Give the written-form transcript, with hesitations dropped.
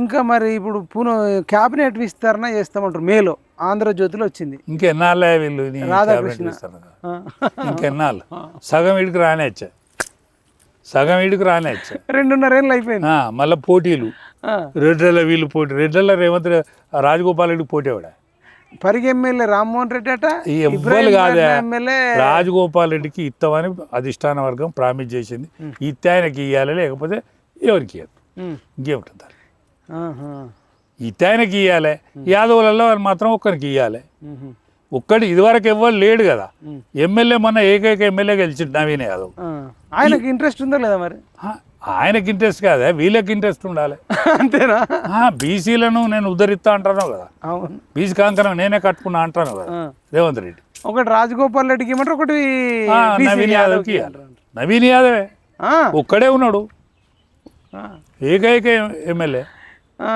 ఇంకా మరి ఇప్పుడు క్యాబినెట్ విస్తరణ చేస్తామంటారు మేలో ఆంధ్రజ్యోతిలో వచ్చింది. ఇంకెన్నాళ్ళే వీళ్ళు రాధాకృష్ణ ఇంకెన్నాళ్ళు సగం వీడికి రానేచ్చా 2.5 ఏళ్ళు అయిపోయింది. మళ్ళీ పోటీలు రెడ్డల వీళ్ళు పోటీ రెడ్డల రేవంత్ రాజగోపాల్ రెడ్డికి పోటీ ఆవిడ పరిగి ఎమ్మెల్యే రామ్మోహన్ రెడ్డి అట ఎవ్వరు కాదే ఎమ్మెల్యే రాజగోపాల్ రెడ్డికి ఇస్తామని అధిష్టాన వర్గం ప్రామిస్ చేసింది. ఇస్తే ఆయనకి ఇవ్వాలి, లేకపోతే ఎవరికి ఇవ్వదు. ఇంకేముంటుంది ఇస్తే ఆయనకి ఇవ్వాలి, యాదవులలో మాత్రం ఒక్కరికి ఇవ్వాలి. ఒక్కటి ఇదివరకు ఎవ్వరు లేడు కదా ఎమ్మెల్యే, మొన్న ఏకైక ఎమ్మెల్యే గెలిచిండు నవీన్ యాదవ్. ఆయనకి ఇంట్రెస్ట్ ఉందా లేదా మరి? ఆయనకి ఇంట్రెస్ట్ కాదా, వీళ్ళకి ఇంట్రెస్ట్ ఉండాలి. అంతేనా? బీసీలను నేను ఉద్ధరిస్తా అంటాను కదా, బీసీ కాంకరం నేనే కట్టుకున్నా అంటాను కదా రేవంత్ రెడ్డి. ఒకటి రాజగోపాల్ రెడ్డికి ఇవ్వమంటారు, ఒకటి నవీన్ యాదవ్కి ఇవ్వాలి. నవీన్ యాదవే ఒక్కడే ఉన్నాడు ఏకైక ఎమ్మెల్యే.